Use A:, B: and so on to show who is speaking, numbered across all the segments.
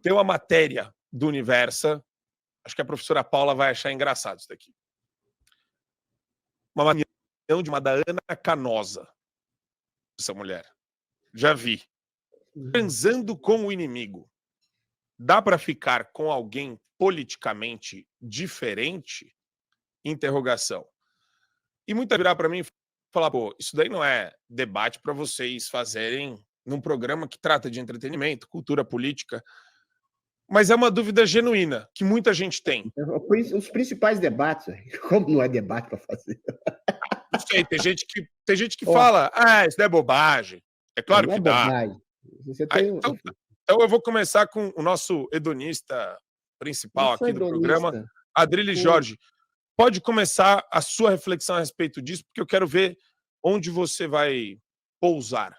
A: Tem uma matéria do Universa, acho que a professora Paula vai achar engraçado isso daqui. Uma matéria de uma da Ana Canosa, essa mulher. Já vi. Transando com o inimigo. Dá para ficar com alguém politicamente diferente? Interrogação. E muita virar para mim e falar, pô, isso daí não é debate para vocês fazerem num programa que trata de entretenimento, cultura política, mas é uma dúvida genuína, que muita gente tem.
B: Os principais debates, como não é debate para fazer?
A: Não sei, tem gente que fala, isso não é bobagem. É claro que dá.
B: Você tem...
A: Então eu vou começar com o nosso hedonista principal aqui do programa, Adrilles Jorge. Pode começar a sua reflexão a respeito disso, porque eu quero ver onde você vai pousar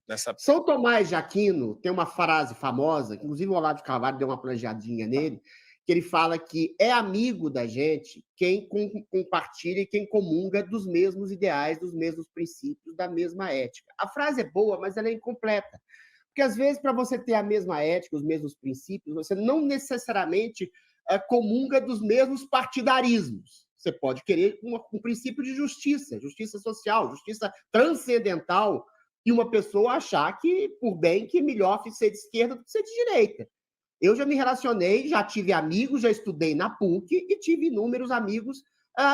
A: nessa...
B: São Tomás de Aquino tem uma frase famosa, que inclusive o Olavo de Carvalho deu uma plagiadinha nele, que ele fala que é amigo da gente quem compartilha e quem comunga dos mesmos ideais, dos mesmos princípios, da mesma ética. A frase é boa, mas ela é incompleta. Porque, às vezes, para você ter a mesma ética, os mesmos princípios, você não necessariamente comunga dos mesmos partidarismos. Você pode querer um princípio de justiça, justiça social, justiça transcendental, e uma pessoa achar que, por bem, que é melhor ser de esquerda do que ser de direita. Eu já me relacionei, já tive amigos, já estudei na PUC e tive inúmeros amigos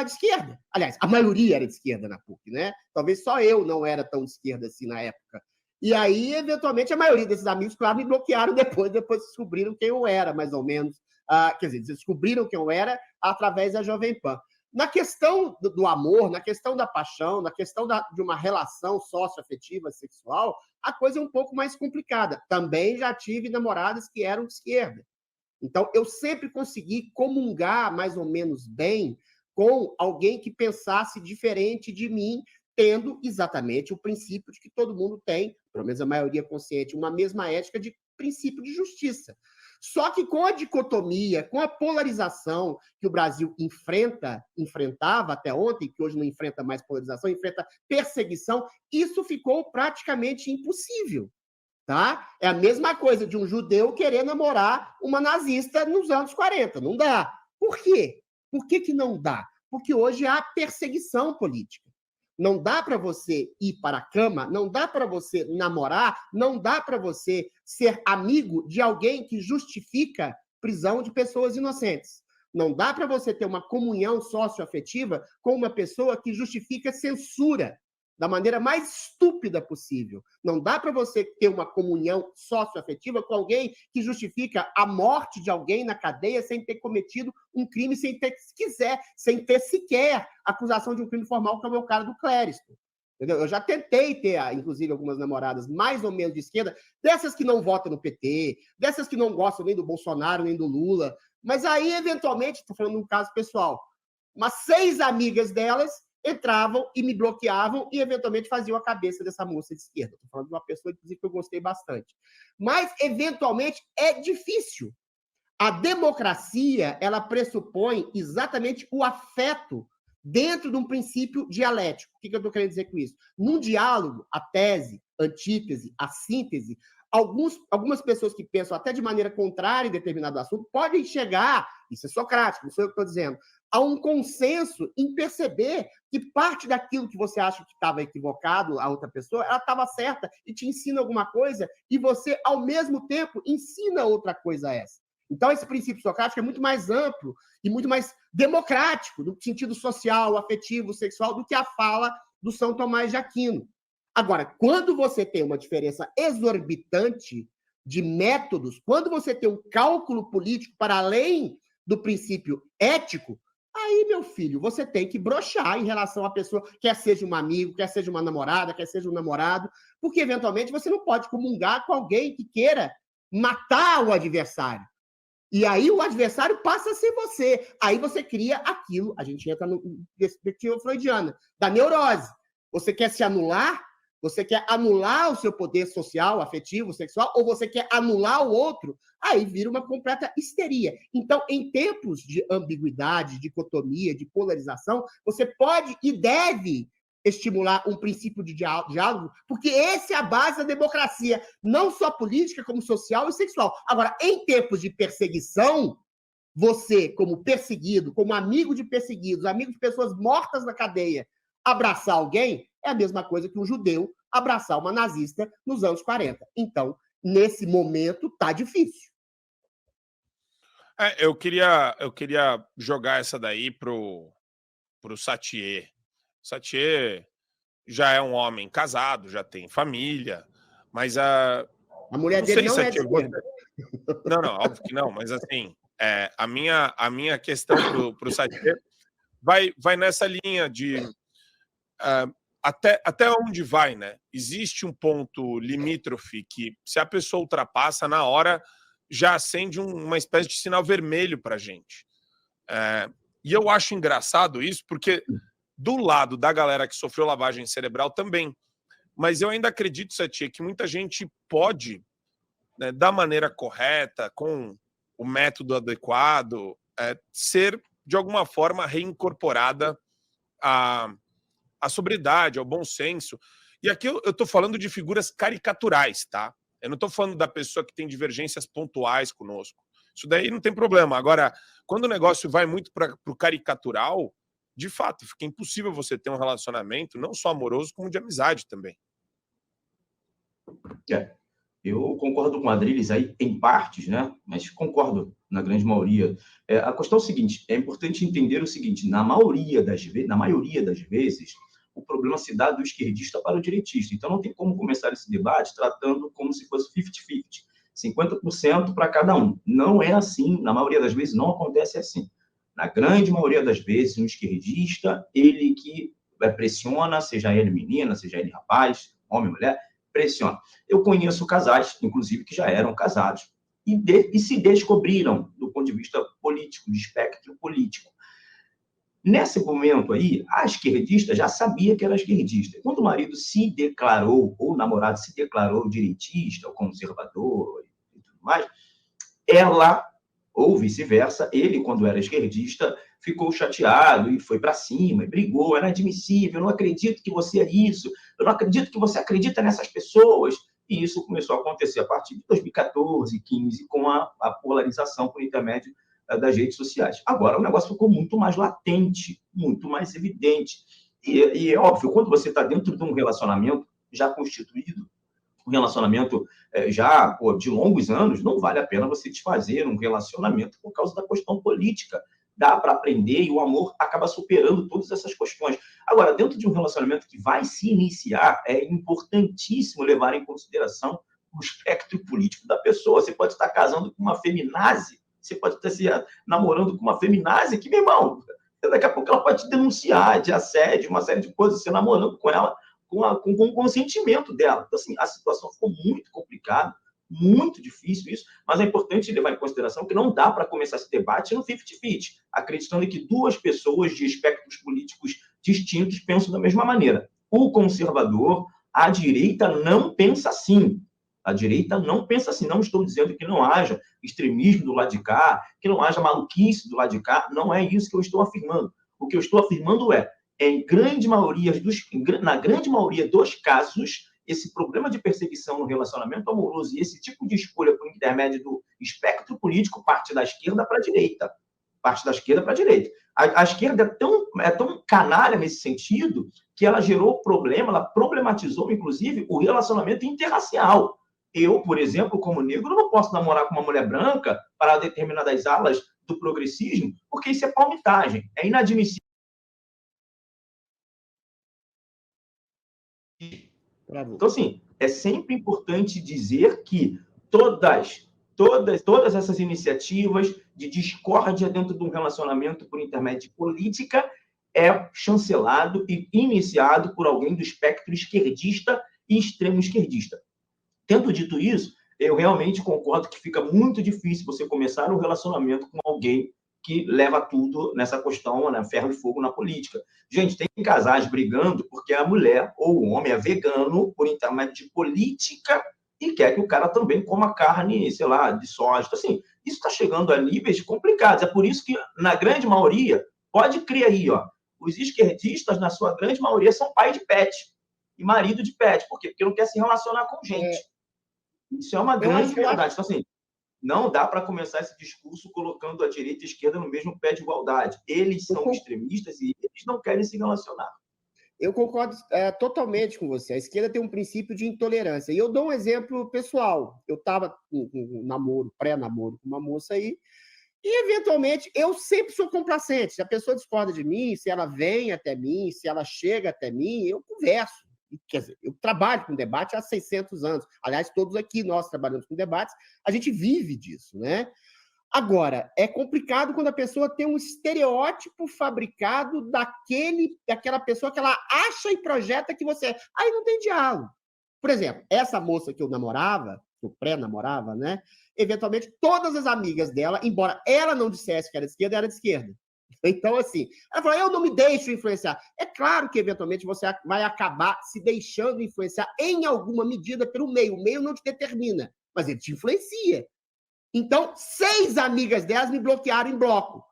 B: de esquerda. Aliás, a maioria era de esquerda na PUC, né? Talvez só eu não era tão de esquerda assim na época. E aí, eventualmente, a maioria desses amigos, claro, me bloquearam depois descobriram quem eu era, mais ou menos. Quer dizer, descobriram quem eu era através da Jovem Pan. Na questão do amor, na questão da paixão, na questão de uma relação socioafetiva, sexual, a coisa é um pouco mais complicada. Também já tive namoradas que eram de esquerda. Então, eu sempre consegui comungar mais ou menos bem com alguém que pensasse diferente de mim, tendo exatamente o princípio de que todo mundo tem, pelo menos a maioria consciente, uma mesma ética de princípio de justiça. Só que com a dicotomia, com a polarização que o Brasil enfrentava até ontem, que hoje não enfrenta mais polarização, enfrenta perseguição, isso ficou praticamente impossível. Tá? É a mesma coisa de um judeu querer namorar uma nazista nos anos 40. Não dá. Por quê? Por que não dá? Porque hoje há perseguição política. Não dá para você ir para a cama, não dá para você namorar, não dá para você ser amigo de alguém que justifica prisão de pessoas inocentes. Não dá para você ter uma comunhão socioafetiva com uma pessoa que justifica censura da maneira mais estúpida possível. Não dá para você ter uma comunhão socioafetiva com alguém que justifica a morte de alguém na cadeia sem ter cometido um crime, sem ter sequer acusação de um crime formal, que é o meu caso do Clériston. Entendeu? Eu já tentei ter, inclusive, algumas namoradas mais ou menos de esquerda, dessas que não votam no PT, dessas que não gostam nem do Bolsonaro, nem do Lula, mas aí, eventualmente, estou falando de um caso pessoal, umas 6 amigas delas entravam e me bloqueavam e, eventualmente, faziam a cabeça dessa moça de esquerda. Estou falando de uma pessoa, inclusive, que eu gostei bastante. Mas, eventualmente, é difícil. A democracia, ela pressupõe exatamente o afeto dentro de um princípio dialético. O que eu estou querendo dizer com isso? Num diálogo, a tese, a antítese, a síntese, algumas pessoas que pensam até de maneira contrária em determinado assunto podem chegar, isso é socrático, não sou eu que estou dizendo, a um consenso em perceber que parte daquilo que você acha que estava equivocado, a outra pessoa, ela estava certa e te ensina alguma coisa e você, ao mesmo tempo, ensina outra coisa a essa. Então, esse princípio socrático é muito mais amplo e muito mais democrático, no sentido social, afetivo, sexual, do que a fala do São Tomás de Aquino. Agora, quando você tem uma diferença exorbitante de métodos, quando você tem um cálculo político para além do princípio ético, aí, meu filho, você tem que broxar em relação à pessoa, quer seja um amigo, quer seja uma namorada, quer seja um namorado, porque, eventualmente, você não pode comungar com alguém que queira matar o adversário. E aí o adversário passa a ser você. Aí você cria aquilo, a gente entra na perspectiva freudiana, da neurose. Você quer se anular? Você quer anular o seu poder social, afetivo, sexual, ou você quer anular o outro? Aí vira uma completa histeria. Então, em tempos de ambiguidade, de dicotomia, de polarização, você pode e deve estimular um princípio de diálogo, porque essa é a base da democracia, não só política, como social e sexual. Agora, em tempos de perseguição, você, como perseguido, como amigo de perseguidos, amigo de pessoas mortas na cadeia, abraçar alguém é a mesma coisa que um judeu abraçar uma nazista nos anos 40. Então, nesse momento, tá difícil.
A: Eu queria jogar essa daí pro Satie. Satie já é um homem casado, já tem família, mas
B: a mulher dele não é de esquerda.
A: Não, óbvio que não, mas assim, a minha questão pro Satie vai nessa linha de até onde vai, né? Existe um ponto limítrofe que, se a pessoa ultrapassa, na hora já acende uma espécie de sinal vermelho para a gente. E eu acho engraçado isso, porque do lado da galera que sofreu lavagem cerebral também. Mas eu ainda acredito, Satie, que muita gente pode, né, da maneira correta, com o método adequado, ser, de alguma forma, reincorporada à sobriedade, ao bom senso. E aqui eu estou falando de figuras caricaturais, tá? Eu não estou falando da pessoa que tem divergências pontuais conosco. Isso daí não tem problema. Agora, quando o negócio vai muito para o caricatural, de fato, fica impossível você ter um relacionamento, não só amoroso, como de amizade também.
C: Eu concordo com o Adriles aí em partes, né? Mas concordo na grande maioria. A questão é o seguinte, é importante entender o seguinte, na maioria das vezes, o problema se dá do esquerdista para o direitista. Então, não tem como começar esse debate tratando como se fosse 50-50, 50% para cada um. Não é assim, na maioria das vezes não acontece assim. Na grande maioria das vezes, um esquerdista, ele que pressiona, seja ele menina, seja ele rapaz, homem, mulher, pressiona. Eu conheço casais, inclusive, que já eram casados e se descobriram do ponto de vista político, de espectro político. Nesse momento aí, a esquerdista já sabia que era esquerdista. Quando o marido se declarou, ou o namorado se declarou direitista, ou conservador e tudo mais, ela, ou vice-versa, ele, quando era esquerdista, ficou chateado e foi para cima, e brigou, era inadmissível, eu não acredito que você é isso, eu não acredito que você acredita nessas pessoas. E isso começou a acontecer a partir de 2014, 2015, com a polarização por intermédio das redes sociais. Agora, o negócio ficou muito mais latente, muito mais evidente. E é óbvio, quando você está dentro de um relacionamento já constituído, um relacionamento já de longos anos, não vale a pena você desfazer um relacionamento por causa da questão política. Dá para aprender e o amor acaba superando todas essas questões. Agora, dentro de um relacionamento que vai se iniciar, é importantíssimo levar em consideração o espectro político da pessoa. Você pode estar casando com uma feminazi, você pode estar se namorando com uma feminazi que, meu irmão, daqui a pouco ela pode te denunciar de assédio, uma série de coisas, você namorando com ela, com o consentimento dela. Então, assim, a situação ficou muito complicada, muito difícil isso, mas é importante levar em consideração que não dá para começar esse debate no 50-50, acreditando que duas pessoas de espectros políticos distintos pensam da mesma maneira. O conservador, a direita não pensa assim. A direita não pensa assim. Não estou dizendo que não haja extremismo do lado de cá, que não haja maluquice do lado de cá. Não é isso que eu estou afirmando. O que eu estou afirmando na grande maioria dos casos, esse problema de perseguição no relacionamento amoroso e esse tipo de escolha por intermédio do espectro político parte da esquerda para a direita. Parte da esquerda para a direita. A esquerda é tão canalha nesse sentido que ela gerou problema, ela problematizou, inclusive, o relacionamento interracial. Eu, por exemplo, como negro, não posso namorar com uma mulher branca para determinadas alas do progressismo, porque isso é palmitagem, é inadmissível. Então, assim, é sempre importante dizer que todas essas iniciativas de discórdia dentro de um relacionamento por intermédio de política é chancelado e iniciado por alguém do espectro esquerdista e extremo esquerdista. Tendo dito isso, eu realmente concordo que fica muito difícil você começar um relacionamento com alguém que leva tudo nessa questão, né, ferro e fogo na política. Gente, tem casais brigando porque a mulher ou o homem é vegano por intermédio de política e quer que o cara também coma carne, sei lá, de soja. Então, assim, isso está chegando a níveis complicados. É por isso que, na grande maioria, pode crer aí, ó, Os esquerdistas, na sua grande maioria, são pai de pet e marido de pet. Por quê? Porque não quer se relacionar com gente. Isso é uma grande verdade. Então, assim, não dá para começar esse discurso colocando a direita e a esquerda no mesmo pé de igualdade. Eles são extremistas e eles não querem se relacionar.
B: Eu concordo totalmente com você. A esquerda tem um princípio de intolerância. E eu dou um exemplo pessoal. Eu estava com um namoro, pré-namoro com uma moça aí, e, eventualmente, eu sempre sou complacente. Se a pessoa discorda de mim, se ela vem até mim, se ela chega até mim, eu converso. Quer dizer, eu trabalho com debate há 600 anos. Aliás, todos aqui nós trabalhamos com debates, a gente vive disso, né? Agora, é complicado quando a pessoa tem um estereótipo fabricado daquela pessoa que ela acha e projeta que você é. Aí não tem diálogo. Por exemplo, essa moça que eu namorava, que eu pré-namorava, né? Eventualmente, todas as amigas dela, embora ela não dissesse que era de esquerda. Então, assim, ela falou, eu não me deixo influenciar. É claro que, eventualmente, você vai acabar se deixando influenciar em alguma medida pelo meio. O meio não te determina, mas ele te influencia. Então, 6 amigas delas me bloquearam em bloco.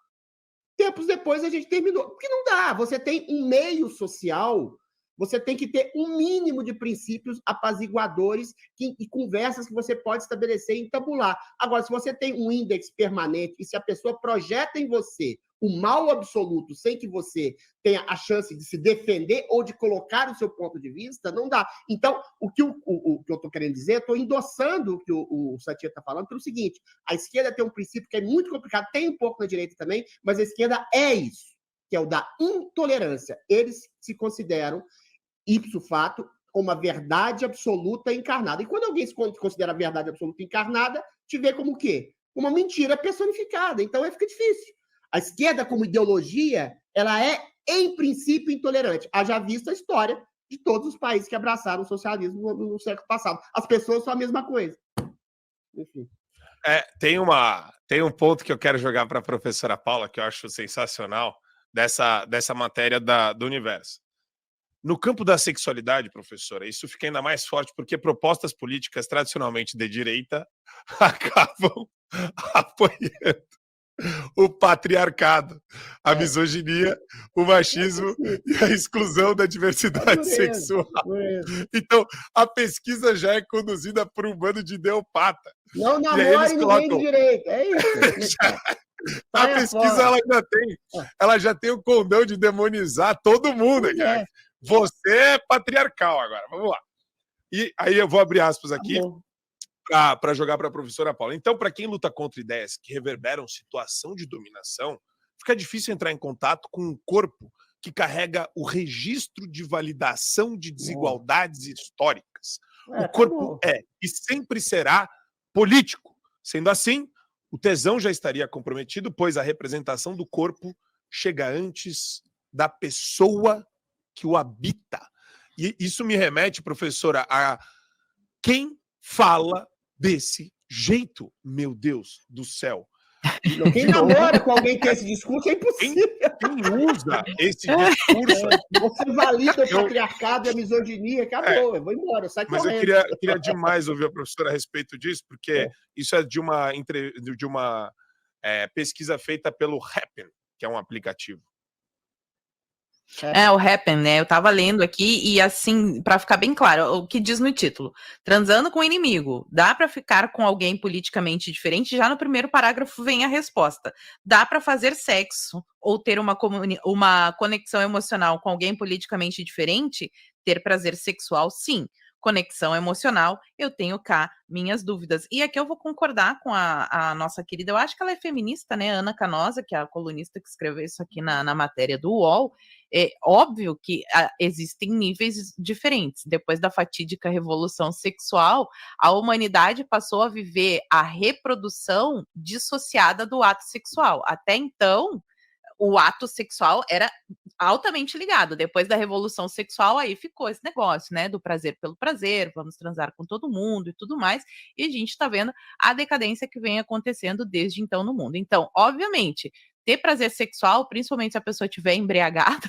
B: Tempos depois, a gente terminou. Porque não dá. Você tem um meio social, você tem que ter um mínimo de princípios apaziguadores e conversas que você pode estabelecer e tabular. Agora, se você tem um índice permanente e se a pessoa projeta em você o mal absoluto sem que você tenha a chance de se defender ou de colocar o seu ponto de vista, não dá. Então, o que eu estou querendo dizer, estou endossando o que o Satya está falando, pelo seguinte, a esquerda tem um princípio que é muito complicado, tem um pouco na direita também, mas a esquerda é isso, que é o da intolerância. Eles se consideram, ipso fato, como a verdade absoluta encarnada. E quando alguém se considera a verdade absoluta encarnada, te vê como o quê? Uma mentira personificada. Então, aí fica difícil. A esquerda, como ideologia, ela é, em princípio, intolerante. Haja visto a história de todos os países que abraçaram o socialismo no século passado. As pessoas são a mesma coisa. Enfim.
A: Tem um ponto que eu quero jogar para a professora Paula, que eu acho sensacional, dessa matéria do universo. No campo da sexualidade, professora, isso fica ainda mais forte porque propostas políticas tradicionalmente de direita acabam apoiando o patriarcado, a misoginia, o machismo e a exclusão da diversidade sexual. Então, a pesquisa já é conduzida por um bando de ideopata.
B: Não namore ninguém de direita, é isso.
A: A pesquisa ela já tem o condão de demonizar todo mundo. Você é patriarcal agora, vamos lá. E aí eu vou abrir aspas aqui para jogar para a professora Paula. Então, para quem luta contra ideias que reverberam situação de dominação, fica difícil entrar em contato com um corpo que carrega o registro de validação de desigualdades históricas. O corpo é e sempre será político. Sendo assim, o tesão já estaria comprometido, pois a representação do corpo chega antes da pessoa que o habita. E isso me remete, professora, a quem fala desse jeito, meu Deus do céu.
B: Quem namora com alguém que tem esse discurso é impossível.
A: Quem usa esse discurso...
B: Você valida o patriarcado e a misoginia, acabou, eu vou embora, sai correndo.
A: Mas eu queria demais ouvir a professora a respeito disso, porque isso é de uma pesquisa feita pelo Happn, que é um aplicativo.
D: O Happn, né? Eu tava lendo aqui e assim, para ficar bem claro, o que diz no título: transando com o inimigo, dá para ficar com alguém politicamente diferente? Já no primeiro parágrafo vem a resposta: dá para fazer sexo ou ter uma conexão emocional com alguém politicamente diferente? Ter prazer sexual, sim. Conexão emocional, eu tenho cá minhas dúvidas. E aqui eu vou concordar com a nossa querida, eu acho que ela é feminista, né, Ana Canosa, que é a colunista que escreveu isso aqui na matéria do UOL. É óbvio que existem níveis diferentes. Depois da fatídica revolução sexual, a humanidade passou a viver a reprodução dissociada do ato sexual. Até então, o ato sexual era altamente ligado. Depois da revolução sexual, aí ficou esse negócio, né, do prazer pelo prazer, vamos transar com todo mundo e tudo mais, e a gente está vendo a decadência que vem acontecendo desde então no mundo. Então, obviamente, ter prazer sexual, principalmente se a pessoa estiver embriagada,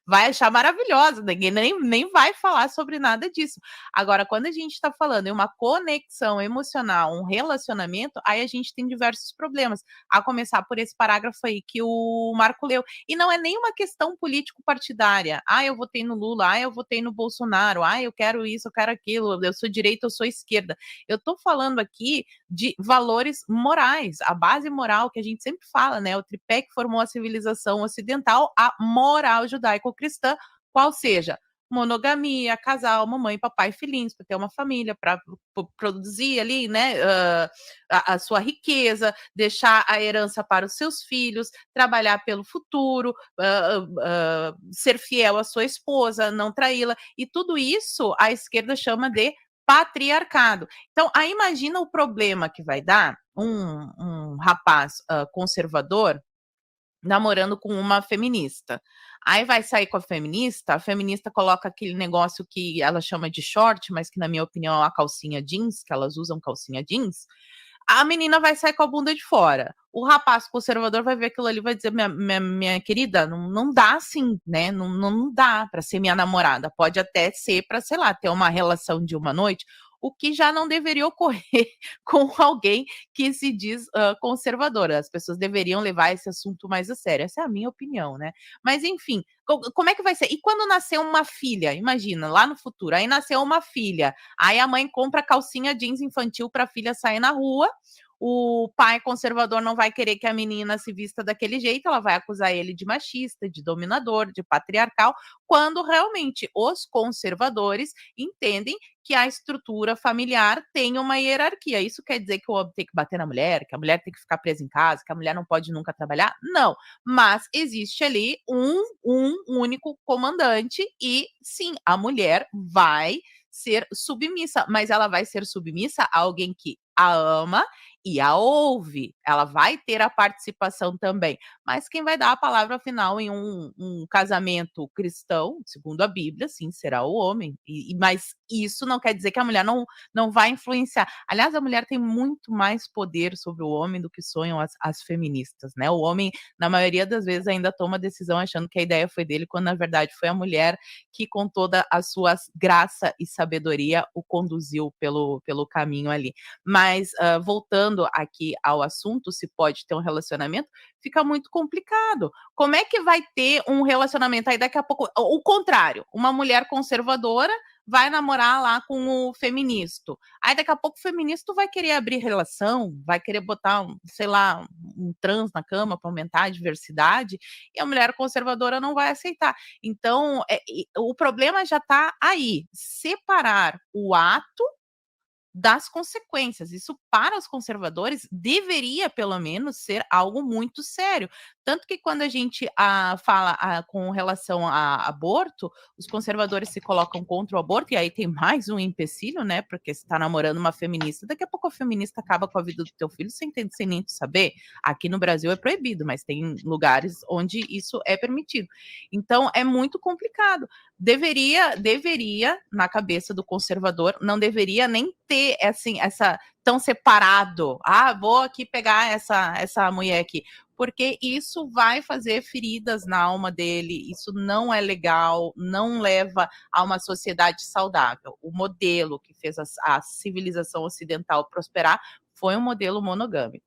D: vai achar maravilhosa, ninguém nem vai falar sobre nada disso. Agora, quando a gente está falando em uma conexão emocional, um relacionamento, aí a gente tem diversos problemas, a começar por esse parágrafo aí que o Marco leu. E não é nenhuma questão político-partidária. Eu votei no Lula, eu votei no Bolsonaro, eu quero isso, eu quero aquilo, eu sou direita, eu sou esquerda. Eu estou falando aqui de valores morais, a base moral que a gente sempre fala, né? O tripé que formou a civilização ocidental, a moral judaico-cristã, qual seja monogamia, casal, mamãe, papai, filhinhos, para ter uma família, para produzir ali, né, a sua riqueza, deixar a herança para os seus filhos, trabalhar pelo futuro, ser fiel à sua esposa, não traí-la, e tudo isso a esquerda chama de patriarcado. Então, aí imagina o problema que vai dar um rapaz conservador namorando com uma feminista. Aí vai sair com a feminista coloca aquele negócio que ela chama de short, mas que na minha opinião é uma calcinha jeans, que elas usam calcinha jeans. A menina vai sair com a bunda de fora. O rapaz conservador vai ver aquilo ali e vai dizer, minha querida, não dá assim, né? Não dá para ser minha namorada. Pode até ser para, sei lá, ter uma relação de uma noite, o que já não deveria ocorrer com alguém que se diz conservadora. As pessoas deveriam levar esse assunto mais a sério. Essa é a minha opinião, né? Mas, enfim, como é que vai ser? E quando nascer uma filha? Imagina, lá no futuro, aí nasceu uma filha, aí a mãe compra calcinha jeans infantil para a filha sair na rua, o pai conservador não vai querer que a menina se vista daquele jeito, ela vai acusar ele de machista, de dominador, de patriarcal, quando realmente os conservadores entendem que a estrutura familiar tem uma hierarquia. Isso quer dizer que o homem tem que bater na mulher, que a mulher tem que ficar presa em casa, que a mulher não pode nunca trabalhar? Não. Mas existe ali um único comandante e, sim, a mulher vai ser submissa, mas ela vai ser submissa a alguém que a ama e a ouve. Ela vai ter a participação também. Mas quem vai dar a palavra final em um casamento cristão, segundo a Bíblia, sim, será o homem. Mas isso não quer dizer que a mulher não vai influenciar. Aliás, a mulher tem muito mais poder sobre o homem do que sonham as feministas, né? O homem, na maioria das vezes, ainda toma decisão achando que a ideia foi dele, quando na verdade foi a mulher que, com toda a sua graça e sabedoria, o conduziu pelo caminho ali. Mas, voltando aqui ao assunto, se pode ter um relacionamento, fica muito complicado. Como é que vai ter um relacionamento? Aí daqui a pouco, o contrário, uma mulher conservadora vai namorar lá com o feminista. Aí daqui a pouco o feminista vai querer abrir relação, vai querer botar, sei lá, um trans na cama para aumentar a diversidade, e a mulher conservadora não vai aceitar. Então, o problema já está aí, separar o ato das consequências. Isso, para os conservadores, deveria pelo menos ser algo muito sério. Tanto que quando a gente fala com relação a aborto, os conservadores se colocam contra o aborto, e aí tem mais um empecilho, né? Porque você está namorando uma feminista, daqui a pouco a feminista acaba com a vida do teu filho sem nem tu saber. Aqui no Brasil é proibido, mas tem lugares onde isso é permitido. Então, é muito complicado. Deveria, na cabeça do conservador, não deveria nem ter assim, essa tão separado. Vou aqui pegar essa mulher aqui, porque isso vai fazer feridas na alma dele. Isso não é legal, não leva a uma sociedade saudável. O modelo que fez a civilização ocidental prosperar foi um modelo monogâmico.